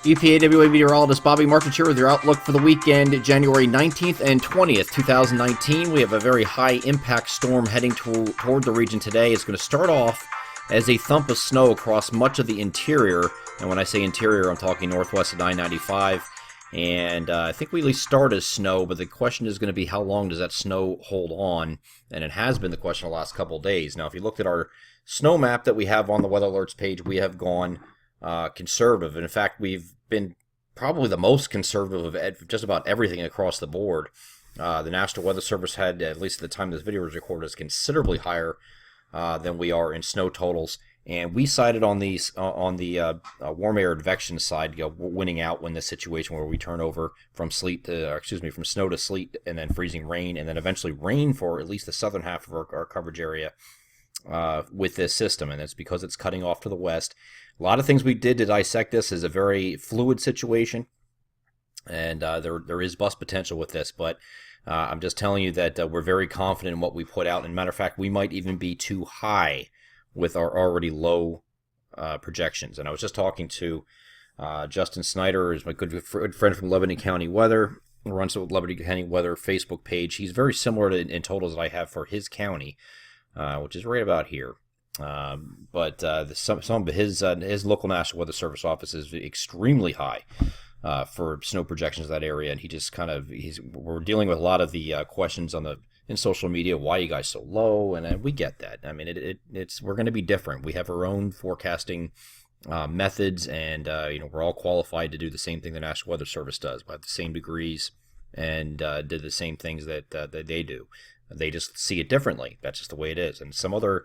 EPAWA meteorologist Bobby Martin here with your outlook for the weekend, January 19th and 20th, 2019. We have a very high impact storm heading toward the region today. It's going to start off as a thump of snow across much of the interior. And when I say interior, I'm talking northwest of 995. And I think we at least start as snow, but the question is going to be how long does that snow hold on? And it has been the question the last couple of days. Now, if you looked at our snow map that we have on the weather alerts page, we have gone conservative. And in fact, we've been probably the most conservative of just about everything across the board. The National Weather Service had, at least at the time this video was recorded, is considerably higher than we are in snow totals. And we cited on the warm air advection side, winning out when this situation where we turn over from from snow to sleet, and then freezing rain, and then eventually rain for at least the southern half of our coverage area with this system. And it's because it's cutting off to the west. A lot of things we did to dissect this is a very fluid situation, and there is bust potential with this, but I'm just telling you that we're very confident in what we put out. And matter of fact, we might even be too high with our already low projections. And I was just talking to Justin Snyder, who's my good friend from Lebanon County Weather, who runs the Lebanon County Weather Facebook page. He's very similar in totals that I have for his county, which is right about here. But some of his local National Weather Service office is extremely high for snow projections in that area, and he just we're dealing with a lot of the questions in social media. Why are you guys so low? And we get that. I mean, we're going to be different. We have our own forecasting methods, and we're all qualified to do the same thing the National Weather Service does, by the same degrees, and did the same things that they do. They just see it differently. That's just the way it is. And some other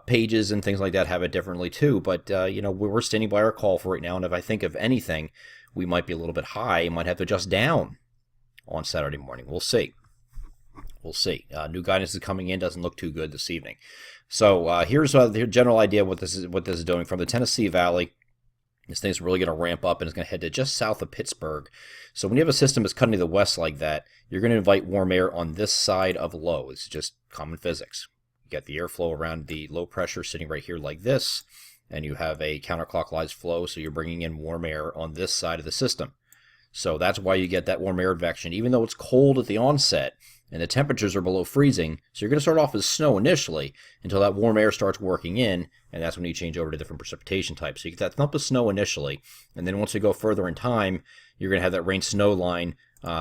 pages and things like that have it differently too, but we're standing by our call for right now, and if I think of anything, we might be a little bit high, might have to adjust down on Saturday morning. We'll see. New guidance is coming in, doesn't look too good this evening. So here's the general idea of what this is doing. From the Tennessee Valley, this thing's really going to ramp up, and it's going to head to just south of Pittsburgh. So when you have a system that's cutting to the west like that, you're going to invite warm air on this side of low. It's just common physics. You got the airflow around the low pressure sitting right here like this, and you have a counterclockwise flow, so you're bringing in warm air on this side of the system. So that's why you get that warm air advection, even though it's cold at the onset and the temperatures are below freezing. So you're going to start off as snow initially until that warm air starts working in, and that's when you change over to different precipitation types. So you get that thump of snow initially, and then once you go further in time, you're going to have that rain-snow line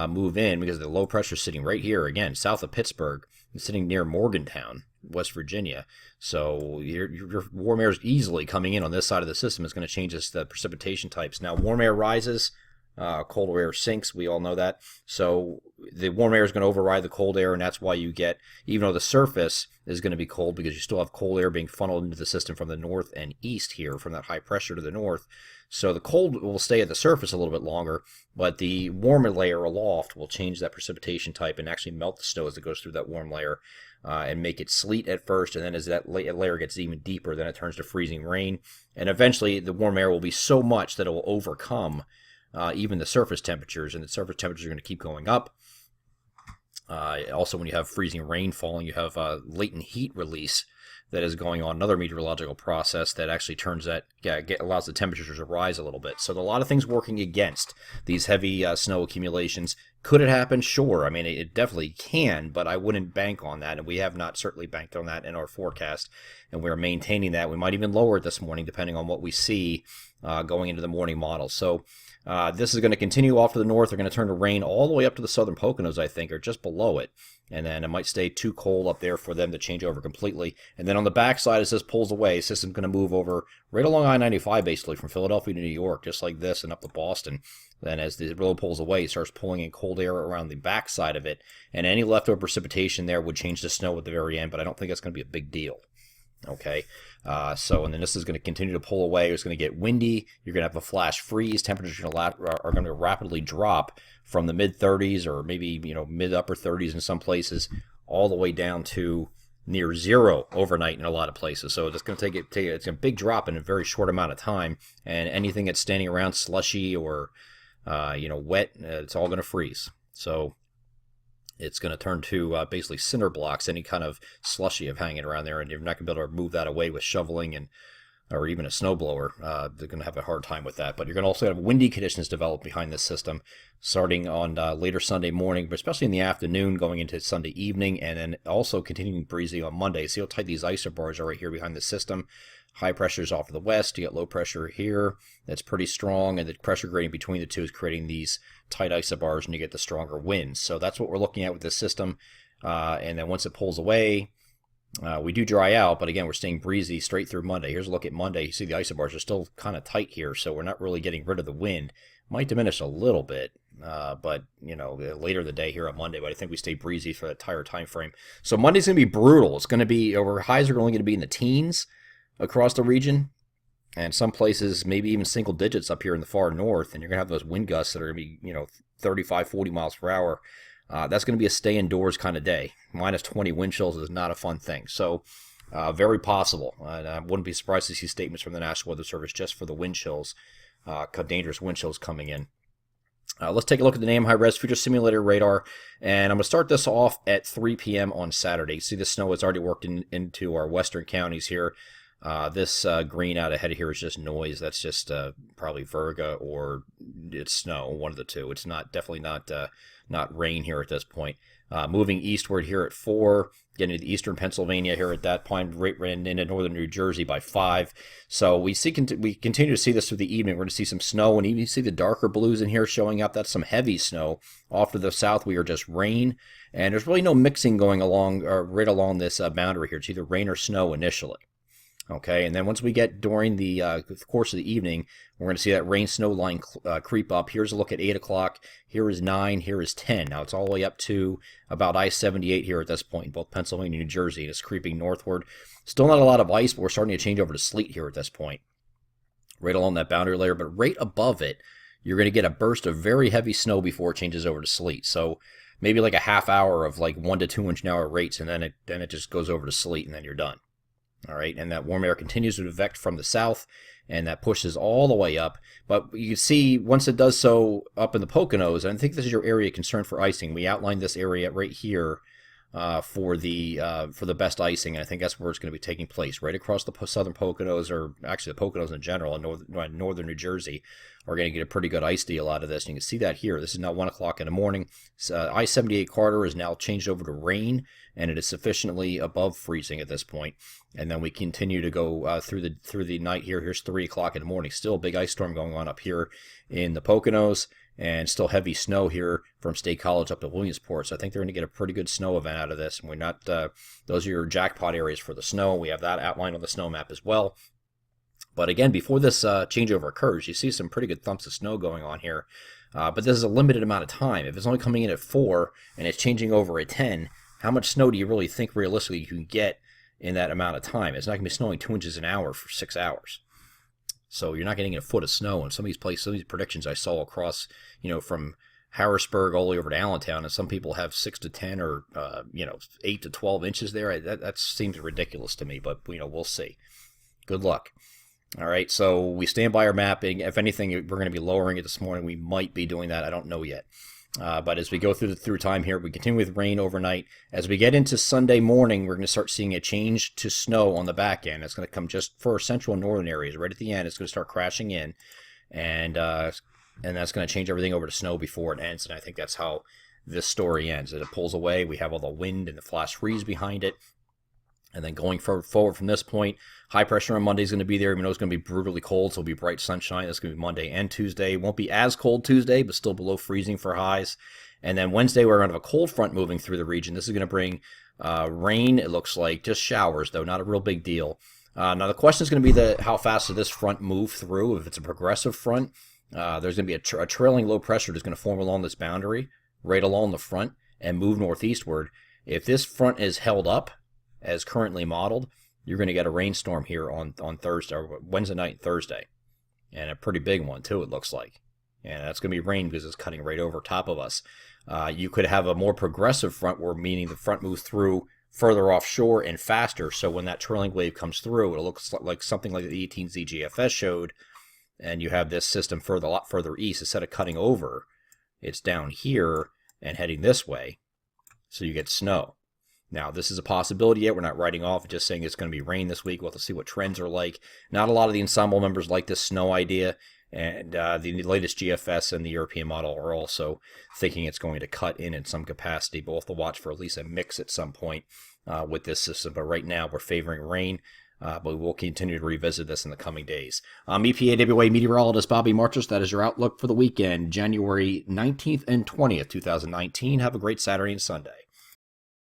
move in, because the low pressure is sitting right here, again, south of Pittsburgh. It's sitting near Morgantown, West Virginia. So your warm air is easily coming in on this side of the system. It's going to change the precipitation types. Now, warm air rises, cold air sinks. We all know that. So the warm air is going to override the cold air, and that's why you get, even though the surface is going to be cold, because you still have cold air being funneled into the system from the north and east here, from that high pressure to the north. So the cold will stay at the surface a little bit longer, but the warmer layer aloft will change that precipitation type and actually melt the snow as it goes through that warm layer, and make it sleet at first, and then as that layer gets even deeper, then it turns to freezing rain, and eventually the warm air will be so much that it will overcome even the surface temperatures, and the surface temperatures are going to keep going up. Also, when you have freezing rain falling, you have latent heat release that is going on, another meteorological process that actually allows the temperatures to rise a little bit. So there are a lot of things working against these heavy snow accumulations. Could it happen? Sure. I mean, it definitely can, but I wouldn't bank on that, and we have not certainly banked on that in our forecast, and we're maintaining that. We might even lower it this morning, depending on what we see going into the morning model. So this is going to continue off to the north. They're going to turn to rain all the way up to the southern Poconos, I think, or just below it. And then it might stay too cold up there for them to change over completely. And then on the backside, as this pulls away, the system's going to move over right along I-95, basically, from Philadelphia to New York, just like this, and up to Boston. Then as the road pulls away, it starts pulling in cold air around the backside of it. And any leftover precipitation there would change to snow at the very end, but I don't think that's going to be a big deal. Okay, and then this is going to continue to pull away. It's going to get windy. You're going to have a flash freeze. Temperatures are going to rapidly drop from the mid-30s, or maybe mid-upper 30s in some places, all the way down to near zero overnight in a lot of places. So it's going to it's a big drop in a very short amount of time, and anything that's standing around slushy or wet, it's all going to freeze. So it's going to turn to basically cinder blocks, any kind of slushy of hanging around there, and you're not going to be able to move that away with shoveling and or even a snowblower. They're going to have a hard time with that. But you're going to also have windy conditions develop behind this system starting on later Sunday morning, but especially in the afternoon going into Sunday evening, and then also continuing breezy on Monday. See how tight these isobars are right here behind the system. High pressure is off to the west. You get low pressure here. That's pretty strong, and the pressure gradient between the two is creating these tight isobars, and you get the stronger winds. So that's what we're looking at with this system. And then once it pulls away, we do dry out, but again, we're staying breezy straight through Monday. Here's a look at Monday. You see the isobars are still kind of tight here, so we're not really getting rid of the wind. Might diminish a little bit, but later in the day here on Monday, but I think we stay breezy for the entire time frame. So Monday's going to be brutal. It's going to be, our highs are only going to be in the teens across the region, and some places maybe even single digits up here in the far north, and you're going to have those wind gusts that are going to be 35, 40 miles per hour. That's going to be a stay indoors kind of day. Minus 20 wind chills is not a fun thing. So very possible. I wouldn't be surprised to see statements from the National Weather Service just for the wind chills, dangerous wind chills coming in. Let's take a look at the NAM high-res future simulator radar, and I'm going to start this off at 3 p.m. on Saturday. See, the snow has already worked into our western counties here. This green out ahead of here is just noise. That's just probably virga or it's snow, one of the two. It's definitely not rain here at this point. Moving eastward here at 4, getting to the eastern Pennsylvania here at that point, right into northern New Jersey by 5. So we continue to see this through the evening. We're going to see some snow, and even see the darker blues in here showing up. That's some heavy snow. Off to the south, we are just rain, and there's really no mixing going along right along this boundary here. It's either rain or snow initially. Okay, and then once we get during the course of the evening, we're going to see that rain-snow line creep up. Here's a look at 8 o'clock. Here is 9. Here is 10. Now, it's all the way up to about I-78 here at this point in both Pennsylvania and New Jersey, and it's creeping northward. Still not a lot of ice, but we're starting to change over to sleet here at this point, right along that boundary layer. But right above it, you're going to get a burst of very heavy snow before it changes over to sleet. So maybe like a half hour of like 1 to 2 inch an hour rates, and then it just goes over to sleet, and then you're done. All right, and that warm air continues to advect from the south, and that pushes all the way up. But you can see once it does so up in the Poconos, and I think this is your area of concern for icing. We outlined this area right here for the best icing, and I think that's where it's going to be taking place, right across the southern Poconos, or actually the Poconos in general, and northern New Jersey are going to get a pretty good ice deal out of this. And you can see that here. This is now 1 o'clock in the morning. I-78 Carter is now changed over to rain, and it is sufficiently above freezing at this point. And then we continue to go through the night here. Here's 3 o'clock in the morning. Still a big ice storm going on up here in the Poconos, and still heavy snow here from State College up to Williamsport. So I think they're going to get a pretty good snow event out of this. And we're not; those are your jackpot areas for the snow. We have that outlined on the snow map as well. But again, before this changeover occurs, you see some pretty good thumps of snow going on here. But this is a limited amount of time. If it's only coming in at 4 and it's changing over at 10, how much snow do you really think realistically you can get in that amount of time? It's not going to be snowing 2 inches an hour for 6 hours. So you're not getting a foot of snow. And some of these places, some of these predictions I saw across, from Harrisburg all the way over to Allentown, and some people have 6 to 10 or 8 to 12 inches there. That seems ridiculous to me, but we'll see. Good luck. All right, so we stand by our mapping. If anything, we're going to be lowering it this morning. We might be doing that. I don't know yet. But as we go through time here, we continue with rain overnight. As we get into Sunday morning, we're going to start seeing a change to snow on the back end. It's going to come just for central and northern areas. Right at the end, it's going to start crashing in, and that's going to change everything over to snow before it ends. And I think that's how this story ends. As it pulls away, we have all the wind and the flash freeze behind it. And then going forward from this point, high pressure on Monday is going to be there. We know it's going to be brutally cold, so it'll be bright sunshine. That's going to be Monday and Tuesday. It won't be as cold Tuesday, but still below freezing for highs. And then Wednesday, we're going to have a cold front moving through the region. This is going to bring rain, it looks like, just showers, though, not a real big deal. Now, the question is going to be how fast does this front move through? If it's a progressive front, there's going to be a trailing low pressure that's going to form along this boundary, right along the front, and move northeastward. If this front is held up, as currently modeled, you're going to get a rainstorm here on Thursday, or Wednesday night and Thursday, and a pretty big one too, it looks like. And that's going to be rain because it's cutting right over top of us. You could have a more progressive front, meaning the front moves through further offshore and faster, so when that trailing wave comes through, it'll look like something like the 18Z GFS showed, and you have this system a lot further east. Instead of cutting over, it's down here and heading this way, so you get snow. Now, this is a possibility yet. We're not writing off, just saying it's going to be rain this week. We'll have to see what trends are like. Not a lot of the ensemble members like this snow idea, and the latest GFS and the European model are also thinking it's going to cut in some capacity, but we'll have to watch for at least a mix at some point with this system. But right now, we're favoring rain. But we'll continue to revisit this in the coming days. I'm EPAWA meteorologist Bobby Marchus. That is your outlook for the weekend, January 19th and 20th, 2019. Have a great Saturday and Sunday.